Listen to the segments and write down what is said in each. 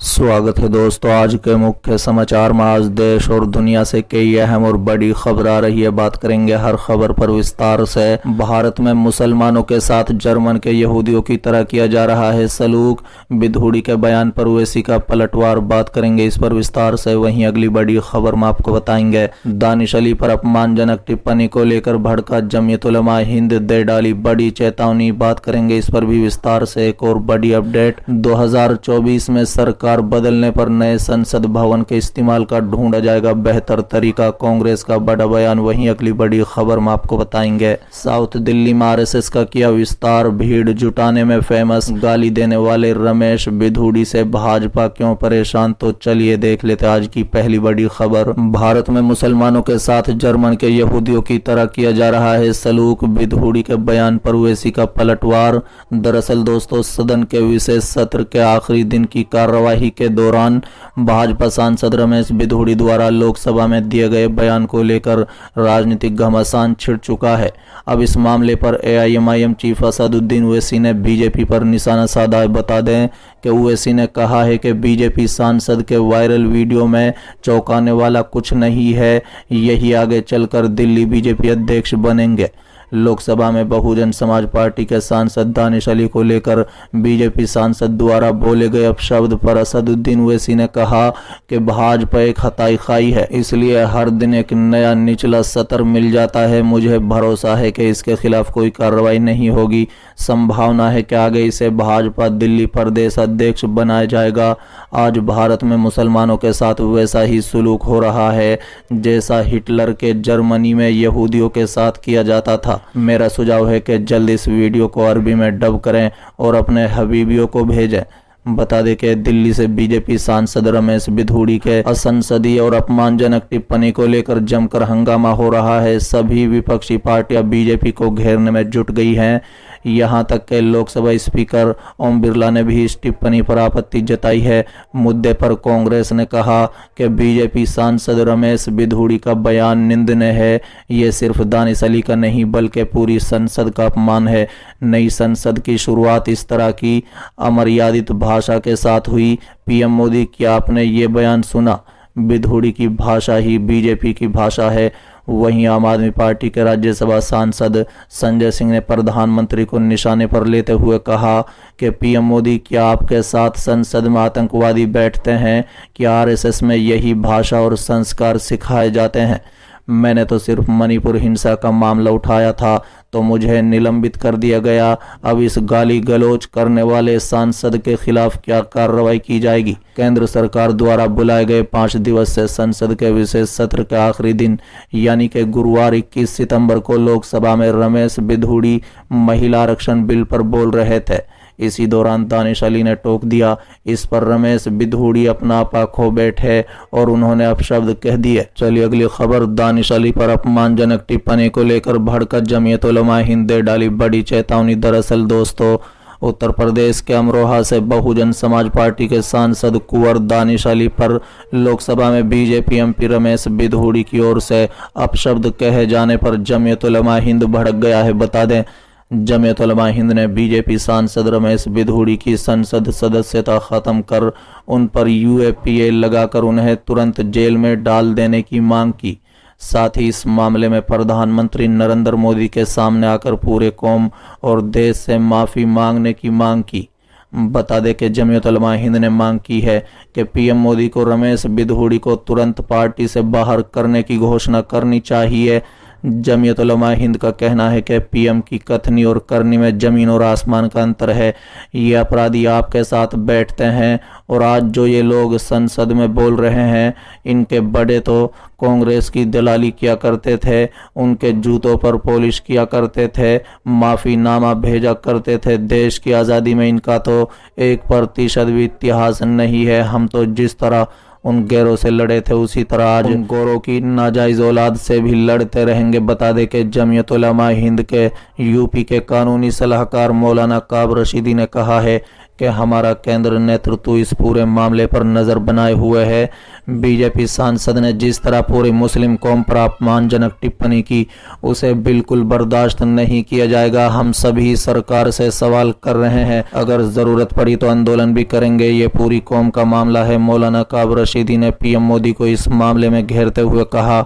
स्वागत है दोस्तों। आज के मुख्य समाचार में आज देश और दुनिया से कई अहम और बड़ी खबर आ रही है। बात करेंगे हर खबर पर विस्तार से। भारत में मुसलमानों के साथ जर्मन के यहूदियों की तरह किया जा रहा है सलूक। बिधूड़ी के बयान पर ओवैसी का पलटवार, बात करेंगे इस पर विस्तार से। वहीं अगली बड़ी खबर में आपको बताएंगे दानिश अली पर अपमानजनक टिप्पणी को लेकर भड़का जमीयत उलमा हिंद, दे डाली बड़ी चेतावनी, बात करेंगे इस पर भी विस्तार से। एक और बड़ी अपडेट, 2024 में सरकार बदलने पर नए संसद भवन के इस्तेमाल का ढूंढा जाएगा बेहतर तरीका, कांग्रेस का बड़ा बयान। वहीं अगली बड़ी खबर में आपको बताएंगे साउथ दिल्ली में आरएसएस का किया विस्तार, भीड़ जुटाने में फेमस, गाली देने वाले रमेश बिधूड़ी से भाजपा क्यों परेशान, तो चलिए देख लेते आज की पहली बड़ी खबर। भारत में मुसलमानों के साथ जर्मन के यहूदियों की तरह किया जा रहा है सलूक, बिधूड़ी के बयान पर ओवैसी का पलटवार। दरअसल दोस्तों, सदन के विशेष सत्र के आखिरी दिन की कार्यवाही के दौरान भाजपा सांसद रमेश बिधूड़ी द्वारा लोकसभा में दिए गए बयान को लेकर राजनीतिक घमासान छिड़ चुका है। अब इस मामले पर एआईएमआईएम चीफ असदुद्दीन ओवैसी ने बीजेपी पर निशाना साधा है। बता दें कि ओवैसी ने कहा है कि बीजेपी सांसद के वायरल वीडियो में चौंकाने वाला कुछ नहीं है, यही आगे चलकर दिल्ली बीजेपी अध्यक्ष बनेंगे। लोकसभा में बहुजन समाज पार्टी के सांसद दानिश अली को लेकर बीजेपी सांसद द्वारा बोले गए अपशब्द पर असदुद्दीन ओवैसी ने कहा कि भाजपा एक हताई खाई है, इसलिए हर दिन एक नया निचला सत्र मिल जाता है। मुझे भरोसा है कि इसके खिलाफ कोई कार्रवाई नहीं होगी। संभावना है कि आगे इसे भाजपा दिल्ली प्रदेश अध्यक्ष बनाया जाएगा। आज भारत में मुसलमानों के साथ वैसा ही सुलूक हो रहा है जैसा हिटलर के जर्मनी में यहूदियों के साथ किया जाता था। मेरा सुझाव है कि जल्द इस वीडियो को अरबी में डब करें और अपने हबीबियों को भेजें। बता दें कि दिल्ली से बीजेपी सांसद रमेश बिधूड़ी के असंसदीय और अपमानजनक टिप्पणी को लेकर जमकर हंगामा हो रहा है। सभी विपक्षी पार्टियां बीजेपी को घेरने में जुट गई हैं। यहां तक कि लोकसभा स्पीकर ओम बिरला ने भी इस टिप्पणी पर आपत्ति जताई है। मुद्दे पर कांग्रेस ने कहा कि बीजेपी सांसद रमेश बिधूड़ी का बयान निंदनीय है। ये सिर्फ दानिश अली का नहीं बल्कि पूरी संसद का अपमान है। नई संसद की शुरुआत इस तरह की अमर्यादित भाषा के साथ हुई। पीएम मोदी, क्या आपने ये बयान सुना? बिधूड़ी की भाषा ही बीजेपी की भाषा है। वहीं आम आदमी पार्टी के राज्यसभा सांसद संजय सिंह ने प्रधानमंत्री को निशाने पर लेते हुए कहा कि पीएम मोदी, क्या आपके साथ संसद में आतंकवादी बैठते हैं? क्या आरएसएस में यही भाषा और संस्कार सिखाए जाते हैं? मैंने तो सिर्फ मणिपुर हिंसा का मामला उठाया था तो मुझे निलंबित कर दिया गया। अब इस गाली गलौज करने वाले सांसद के खिलाफ क्या कार्रवाई की जाएगी? केंद्र सरकार द्वारा बुलाए गए 5 दिवसीय संसद के विशेष सत्र के आखिरी दिन यानी कि गुरुवार 21 सितंबर को लोकसभा में रमेश बिधूड़ी महिला आरक्षण बिल पर बोल रहे थे। इसी दौरान दानिश अली ने टोक दिया। इस पर रमेश बिधूड़ी अपना आपा खो बैठे और उन्होंने अपशब्द कह दिए। चलिए अगली खबर, दानिश अली पर अपमानजनक टिप्पणी को लेकर भड़का जमीयत उलमा हिंद, दे डाली बड़ी चेतावनी। दरअसल दोस्तों, उत्तर प्रदेश के अमरोहा से बहुजन समाज पार्टी के सांसद कुंवर दानिश अली पर लोकसभा में बीजेपी एमपी रमेश बिधूड़ी की ओर से अपशब्द कहे जाने पर जमीयत उलमा हिंद भड़क गया है। बता दें, जमीयत उलमा हिंद ने बीजेपी सांसद रमेश बिधूड़ी की संसद सदस्यता खत्म कर उन पर यूएपीए लगाकर उन्हें तुरंत जेल में डाल देने की मांग की। साथ ही इस मामले में प्रधानमंत्री नरेंद्र मोदी के सामने आकर पूरे कौम और देश से माफी मांगने की मांग की। बता दें कि जमीयत उलमा हिंद ने मांग की है कि पीएम मोदी को रमेश बिधूड़ी को तुरंत पार्टी से बाहर करने की घोषणा करनी चाहिए। जमीयत उलमा हिंद का कहना है कि पीएम की कथनी और करनी में जमीन और आसमान का अंतर है। ये अपराधी आपके साथ बैठते हैं और आज जो ये लोग संसद में बोल रहे हैं, इनके बड़े तो कांग्रेस की दलाली किया करते थे, उनके जूतों पर पॉलिश किया करते थे, माफीनामा भेजा करते थे। देश की आज़ादी में इनका तो 1% भी इतिहास नहीं है। हम तो जिस तरह उन गैरों से लड़े थे उसी तरह आज उन गोरों की नाजायज औलाद से भी लड़ते रहेंगे। बता दें कि जमीयत उलमा हिंद के यूपी के कानूनी सलाहकार मौलाना काब रशीदी ने कहा है कि हमारा केंद्र नेतृत्व इस पूरे मामले पर नज़र बनाए हुए है। बीजेपी सांसद ने जिस तरह पूरी मुस्लिम कौम पर अपमानजनक टिप्पणी की, उसे बिल्कुल बर्दाश्त नहीं किया जाएगा। हम सभी सरकार से सवाल कर रहे हैं, अगर ज़रूरत पड़ी तो आंदोलन भी करेंगे। ये पूरी कौम का मामला है। मौलाना काब रशीदी ने पीएम मोदी को इस मामले में घेरते हुए कहा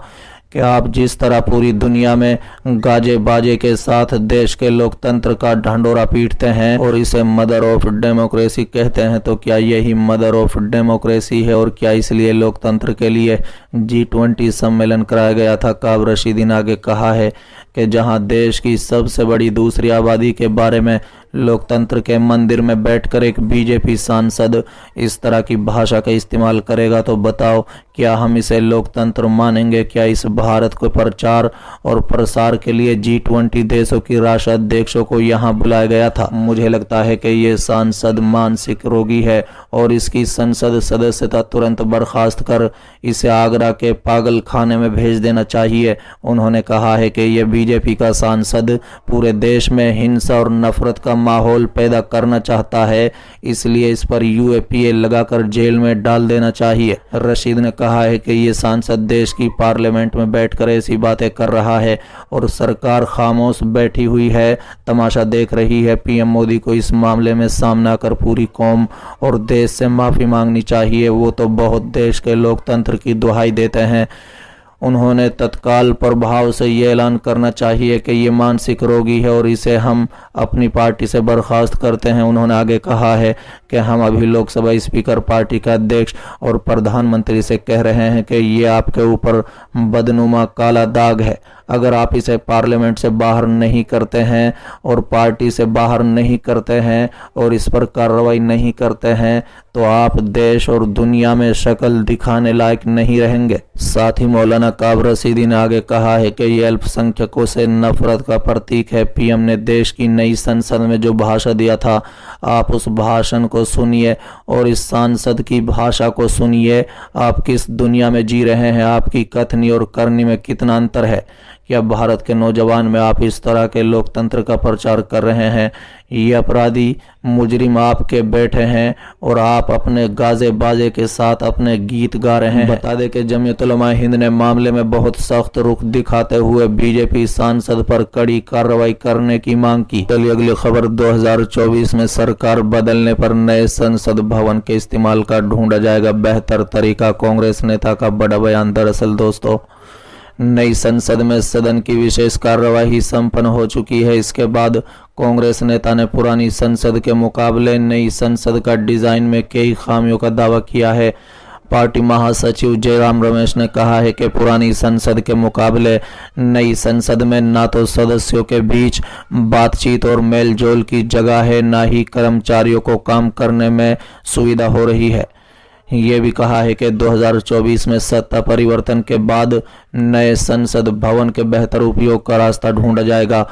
कि आप जिस तरह पूरी दुनिया में गाजे बाजे के साथ देश के लोकतंत्र का ढंढोरा पीटते हैं और इसे मदर ऑफ डेमोक्रेसी कहते हैं, तो क्या यही मदर ऑफ डेमोक्रेसी है? और क्या इसलिए लोकतंत्र के लिए G20 सम्मेलन कराया गया था? काब रशीदी ने आगे कहा है कि जहां देश की सबसे बड़ी दूसरी आबादी के बारे में लोकतंत्र के मंदिर में बैठकर एक बीजेपी सांसद इस तरह की भाषा का इस्तेमाल करेगा, तो बताओ क्या हम इसे लोकतंत्र मानेंगे? क्या इस भारत को प्रचार और प्रसार के लिए G20 देशों की राष्ट्राध्यक्षों को यहाँ बुलाया गया था? मुझे लगता है कि ये सांसद मानसिक रोगी है और इसकी संसद सदस्यता तुरंत बर्खास्त कर इसे आगरा के पागल खाने में भेज देना चाहिए। उन्होंने कहा है कि ये बीजेपी का सांसद पूरे देश में हिंसा और नफरत का माहौल पैदा करना चाहता है, इसलिए इस पर UAPA लगाकर जेल में डाल देना चाहिए। रशीद ने कहा है कि ये सांसद देश की पार्लियामेंट में बैठकर ऐसी बातें कर रहा है और सरकार खामोश बैठी हुई है, तमाशा देख रही है। पीएम मोदी को इस मामले में सामने आकर पूरी कौम और देश से माफी मांगनी चाहिए। वो तो बहुत देश के लोकतंत्र की दुहाई देते हैं। उन्होंने तत्काल प्रभाव से ये ऐलान करना चाहिए कि ये मानसिक रोगी है और इसे हम अपनी पार्टी से बर्खास्त करते हैं। उन्होंने आगे कहा है कि हम अभी लोकसभा स्पीकर, पार्टी के अध्यक्ष और प्रधानमंत्री से कह रहे हैं कि ये आपके ऊपर बदनुमा काला दाग है। अगर आप इसे पार्लियामेंट से बाहर नहीं करते हैं और पार्टी से बाहर नहीं करते हैं और इस पर कार्रवाई नहीं करते हैं, तो आप देश और दुनिया में शक्ल दिखाने लायक नहीं रहेंगे। साथ ही मौलाना काब रशीदी ने आगे कहा है कि ये अल्पसंख्यकों से नफरत का प्रतीक है। पीएम ने देश की नई संसद में जो भाषण दिया था, आप उस भाषण को सुनिए और इस सांसद की भाषा को सुनिए। आप किस दुनिया में जी रहे हैं? आपकी कथनी और करनी में कितना अंतर है? क्या भारत के नौजवान में आप इस तरह के लोकतंत्र का प्रचार कर रहे हैं? ये अपराधी मुजरिम आपके बैठे हैं और आप अपने गाजे बाजे के साथ अपने गीत गा रहे हैं। बता दें कि जमीयत उलमा हिंद ने मामले में बहुत सख्त रुख दिखाते हुए बीजेपी सांसद पर कड़ी कार्रवाई करने की मांग की। चलिए अगली खबर। 2024 में सरकार बदलने पर नए संसद भवन के इस्तेमाल का ढूंढा जाएगा बेहतर तरीका। कांग्रेस नेता का बड़ा बयान। दरअसल दोस्तों, नई संसद में सदन की विशेष कार्यवाही संपन्न हो चुकी है। इसके बाद कांग्रेस नेता ने पुरानी संसद के मुकाबले नई संसद का डिजाइन में कई खामियों का दावा किया है। पार्टी महासचिव जयराम रमेश ने कहा है कि पुरानी संसद के मुकाबले नई संसद में ना तो सदस्यों के बीच बातचीत और मेलजोल की जगह है, ना ही कर्मचारियों को काम करने में सुविधा हो रही है। ये भी कहा है कि 2024 में सत्ता परिवर्तन के बाद नए संसद भवन के बेहतर उपयोग का रास्ता ढूंढा जाएगा।